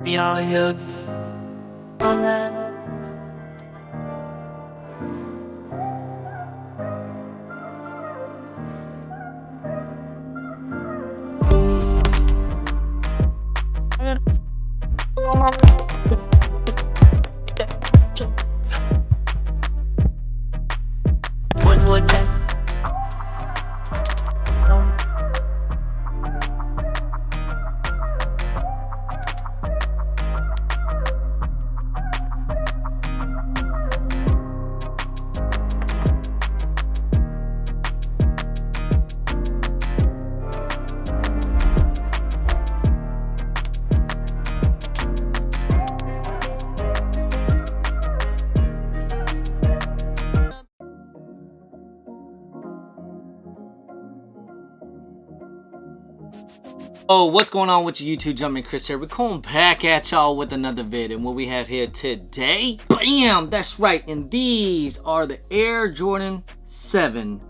We are here on that. Would that Oh, what's going on with you YouTube? Jumpman Chris here. We're coming back at y'all with another vid, and what we have here today, bam, that's right, and these are the Air Jordan 7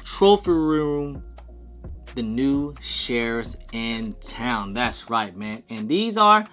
Trophy Room, the new shares in town. That's right, man, and these are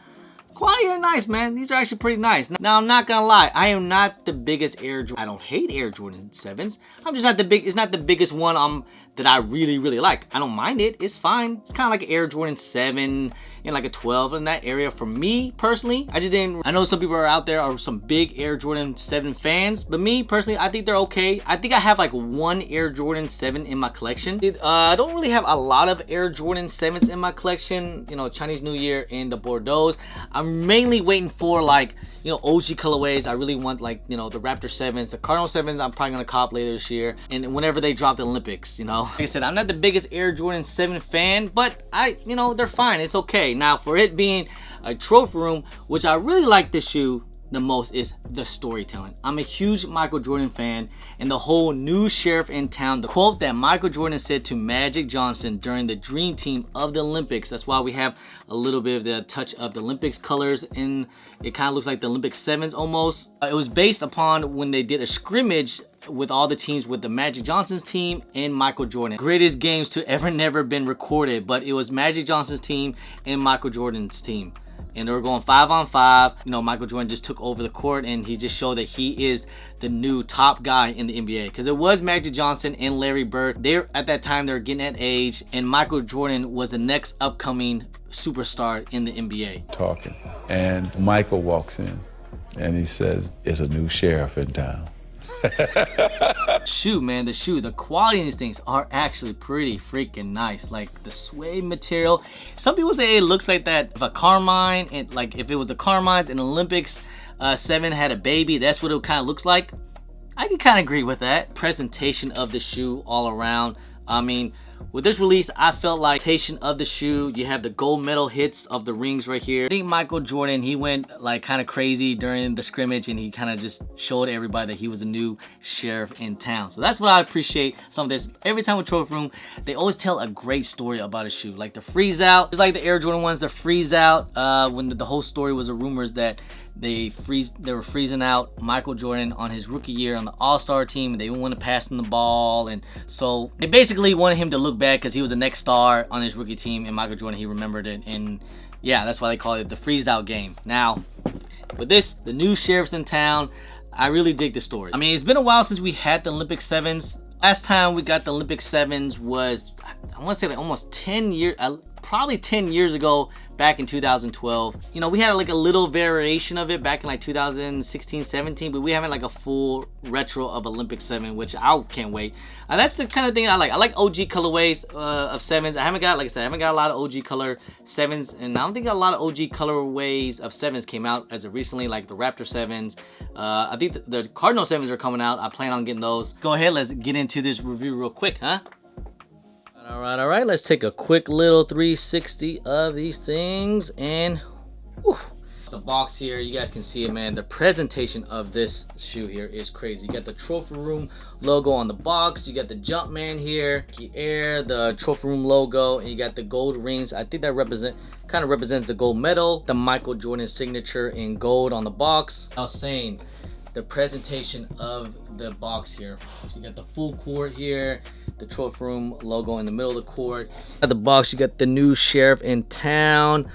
quite nice, man. These are actually pretty nice. Now, I'm not gonna lie, I am not the biggest Air Jordan. I don't hate Air Jordan 7s. I'm just not the big. It's not the biggest one that I really like. I don't mind it. It's fine. It's kind of like an Air Jordan 7 and like a 12 in that area. For me personally, I just didn't. I know some people are out there are some big Air Jordan 7 fans, but me personally, I think they're okay. I think I have like one Air Jordan 7 in my collection. I don't really have a lot of Air Jordan 7s in my collection. You know, Chinese New Year and the Bordeaux. I'm mainly waiting for like, you know, OG colorways. I really want like, you know, the Raptor 7s, the Cardinal 7s. I'm probably gonna cop later this year, and whenever they drop the Olympics, you know. Like I said, I'm not the biggest Air Jordan 7 fan, but you know, they're fine. It's okay. Now, for it being a trophy room, which I really like this shoe the most, is the storytelling. I'm a huge Michael Jordan fan, and the whole new sheriff in town, the quote that Michael Jordan said to Magic Johnson during the Dream Team of the Olympics. That's why we have a little bit of the touch of the Olympics colors in it. Kind of looks like the Olympic 7s almost. It was based upon when they did a scrimmage with all the teams, with the Magic Johnson's team and Michael Jordan. Greatest games to ever never been recorded, but it was Magic Johnson's team and Michael Jordan's team. And they were going 5-on-5. You know, Michael Jordan just took over the court, and he just showed that he is the new top guy in the NBA. Because it was Magic Johnson and Larry Bird. At that time, they were getting that age, and Michael Jordan was the next upcoming superstar in the NBA. Talking, and Michael walks in, and he says, "It's a new sheriff in town." Shoe, man, the quality of these things are actually pretty freaking nice. Like the suede material, some people say it looks like that of a Carmine, and like if it was the Carmines in Olympics 7 had a baby, that's what it kind of looks like. I can kind of agree with that. Presentation of the shoe all around, I mean, with this release, I felt like presentation of the shoe. You have the gold medal hits of the rings right here. I think Michael Jordan, he went like kind of crazy during the scrimmage, and he kind of just showed everybody that he was a new sheriff in town. So that's what I appreciate some of this. Every time with Trophy Room, they always tell a great story about a shoe. Like the freeze out, just like the Air Jordan ones, the freeze out, when the whole story was the rumors that they were freezing out Michael Jordan on his rookie year on the All-Star team, and they didn't want to pass him the ball, and so they basically wanted him to look bad because he was the next star on his rookie team, and Michael Jordan, he remembered it, and yeah, that's why they call it the freeze out game. Now, with this, the new sheriffs in town, I really dig the story. I mean, it's been a while since we had the Olympic 7s. Last time we got the Olympic 7s was, I want to say like almost 10 years, probably 10 years ago, back in 2012. You know, we had like a little variation of it back in like 2016, 17, but we haven't like a full retro of Olympic 7, which I can't wait. That's the kind of thing I like. I like OG colorways of 7s. I haven't got, like I said, I haven't got a lot of OG color 7s, and I don't think a lot of OG colorways of 7s came out as of recently, like the Raptor 7s. I think the Cardinal 7s are coming out. I plan on getting those. Go ahead, let's get into this review real quick, huh? All right, let's take a quick little 360 of these things, and whew, the box here, you guys can see it, man. The presentation of this shoe here is crazy. You got the Trophy Room logo on the box, you got the Jumpman here, the Air, the Trophy Room logo, and you got the gold rings. I think that kind of represents the gold medal, the Michael Jordan signature in gold on the box. I was saying, the presentation of the box here, you got the full court here, the Trophy Room logo in the middle of the court. At the box, you got the new sheriff in town,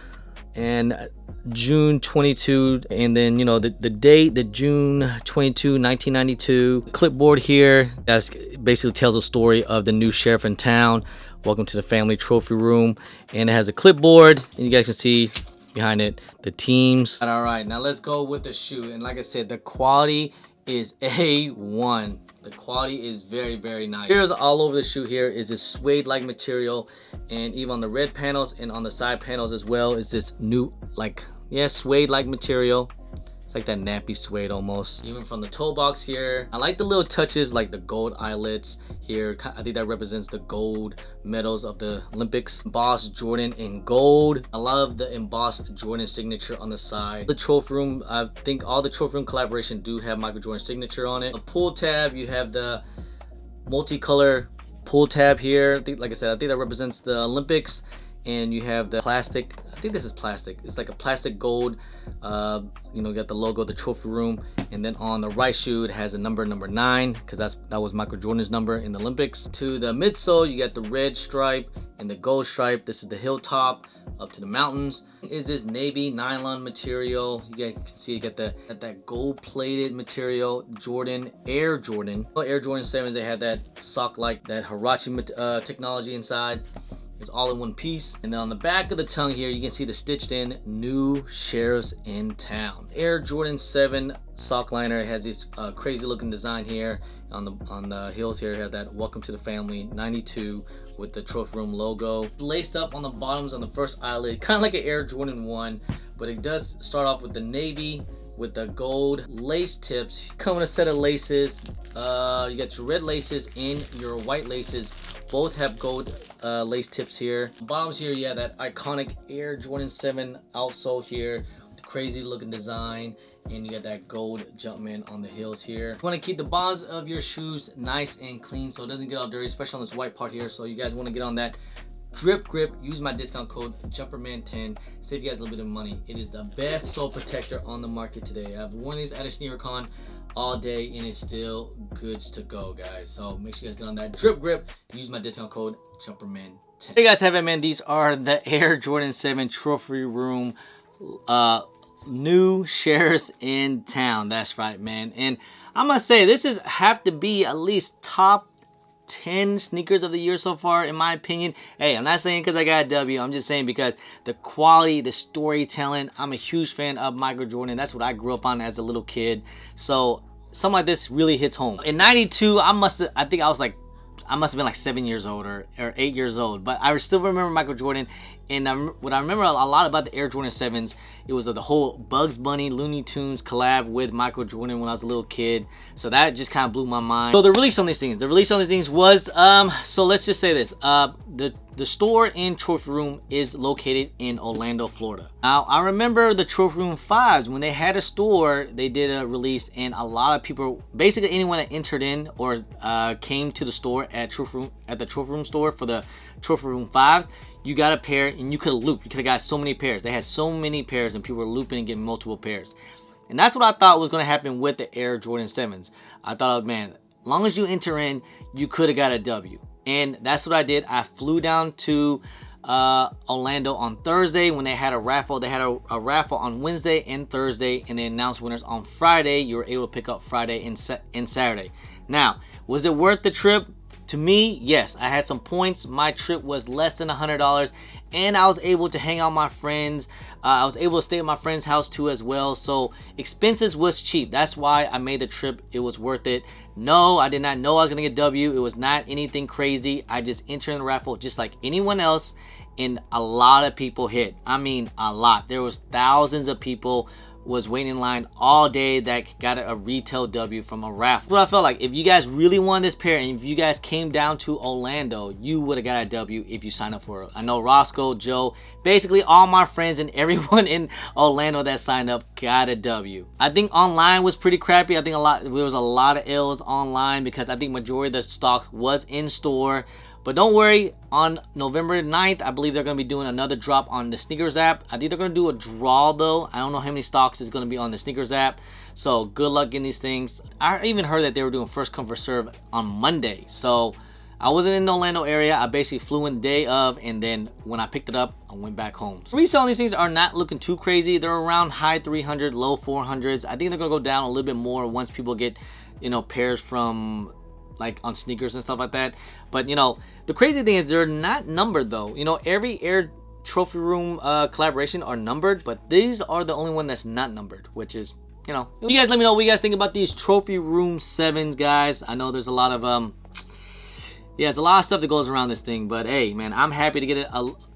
and June 22, and then you know the date, the June 22, 1992. Clipboard here that basically tells a story of the new sheriff in town. Welcome to the family trophy room, and it has a clipboard, and you guys can see behind it the teams. All right, now let's go with the shoe, and like I said, the quality is A1. The quality is very, very nice. Here's all over the shoe. Here is this suede like material, and even on the red panels and on the side panels as well is this new like suede like material. It's like that nappy suede almost. Even from the toe box here, I like the little touches like the gold eyelets here. I think that represents the gold medals of the Olympics. Embossed Jordan in gold. I love the embossed Jordan signature on the side. The trophy room, I think all the trophy room collaboration do have Michael Jordan's signature on it. A pull tab, you have the multicolor pull tab here. I think, like I said, I think that represents the Olympics. And you have the plastic, I think this is plastic, it's like a plastic gold, you know, you got the logo of the trophy room, and then on the right shoe it has a number 9, because that was Michael Jordan's number in the Olympics. To the midsole you got the red stripe and the gold stripe. This is the hilltop up to the mountains. Is this navy nylon material. You guys can see you get that gold plated material. Jordan Air Jordan 7s, they had that sock like that Huarache technology inside. It's all in one piece. And then on the back of the tongue here, you can see the stitched in new sheriffs in town. Air Jordan 7 sock liner. It has this crazy looking design here. On the heels here, you have that welcome to the family 92 with the trophy room logo. Laced up on the bottoms on the first eyelid, kind of like an Air Jordan 1, but it does start off with the navy with the gold lace tips. Come with a set of laces. You got your red laces and your white laces. Both have gold lace tips here. Bottoms here, you have that iconic Air Jordan 7 outsole here. The crazy looking design. And you got that gold Jumpman on the heels here. You want to keep the bottoms of your shoes nice and clean so it doesn't get all dirty, especially on this white part here. So you guys want to get on that drip grip. Use my discount code JumperMan10. Save you guys a little bit of money. It is the best sole protector on the market today. I've worn these at a SneakerCon all day and it's still goods to go, guys. So make sure you guys get on that drip grip. Use my discount code JumperMan10. Hey guys, have it, man. These are the Air Jordan 7 trophy room new sheriffs in town. That's right, man. And I must say, this is have to be at least top 10 sneakers of the year so far, in my opinion. Hey, I'm not saying because I got a W. I'm just saying because the quality, the storytelling. I'm a huge fan of Michael Jordan. That's what I grew up on as a little kid. So something like this really hits home. In 92, I must have been like 7 years old or 8 years old, but I still remember Michael Jordan. And what I remember a lot about the Air Jordan 7s, it was the whole Bugs Bunny, Looney Tunes collab with Michael Jordan when I was a little kid. So that just kind of blew my mind. So the release on these things, was, so let's just say this. The store in Trophy Room is located in Orlando, Florida. Now, I remember the Trophy Room 5s, when they had a store, they did a release, and a lot of people, basically anyone that entered in or came to the store at the Trophy Room store for the Trophy Room 5s, you got a pair and you could have looped. You could have got so many pairs. They had so many pairs and people were looping and getting multiple pairs. And that's what I thought was going to happen with the Air Jordan 7s. I thought, man, as long as you enter in, you could have got a W. And that's what I did. I flew down to Orlando on Thursday when they had a raffle. They had a raffle on Wednesday and Thursday, and they announced winners on Friday. You were able to pick up Friday and Saturday. Now, was it worth the trip? To me, yes. I had some points. My trip was less than $100, and I was able to hang out with my friends. I was able to stay at my friend's house too as well. So expenses was cheap. That's why I made the trip. It was worth it. No, I did not know I was gonna get W. It was not anything crazy. I just entered in the raffle just like anyone else, and a lot of people hit. I mean, a lot. There was thousands of people was waiting in line all day that got a retail W from a raffle. What I felt like, if you guys really wanted this pair and if you guys came down to Orlando, you would have got a W if you signed up for it. I know Roscoe, Joe, basically all my friends and everyone in Orlando that signed up got a W. I think online was pretty crappy. I think there was a lot of L's online because I think majority of the stock was in store. But don't worry, on November 9th, I believe they're going to be doing another drop on the Sneakers app. I think they're going to do a draw, though. I don't know how many stocks is going to be on the Sneakers app. So good luck getting these things. I even heard that they were doing first come, first serve on Monday. So I wasn't in the Orlando area. I basically flew in the day of, and then when I picked it up, I went back home. So reselling these things are not looking too crazy. They're around high 300, low 400s. I think they're gonna go down a little bit more once people get, you know, pairs from like on sneakers and stuff like that. But you know, the crazy thing is they're not numbered though. You know, every Air Trophy Room collaboration are numbered, but these are the only one that's not numbered, which is, you know, you guys let me know what you guys think about these Trophy Room 7s, guys. I know there's a lot of yeah, it's a lot of stuff that goes around this thing, but hey, man, I'm happy to get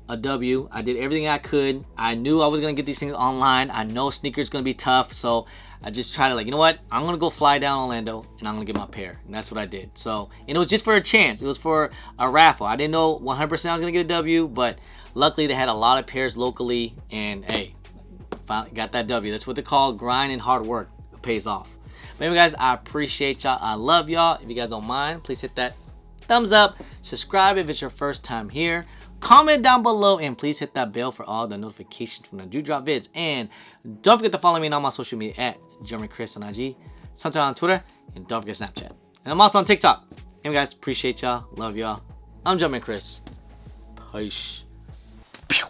a W. I did everything I could. I knew I was gonna get these things online. I know sneakers gonna be tough, so I just tried to, like, you know what? I'm gonna go fly down Orlando and I'm gonna get my pair, and that's what I did. So, and it was just for a chance. It was for a raffle. I didn't know 100% I was gonna get a W, but luckily they had a lot of pairs locally, and hey, finally got that W. That's what they call grind and hard work. It pays off. But anyway, guys, I appreciate y'all. I love y'all. If you guys don't mind, please hit that thumbs up, subscribe if it's your first time here, comment down below, and please hit that bell for all the notifications when I do drop vids. And don't forget to follow me on all my social media at Jumpman Chris on IG, sometimes on Twitter, and don't forget Snapchat. And I'm also on TikTok. Anyway, guys, appreciate y'all, love y'all. I'm Jumpman Chris. Peace. Pew.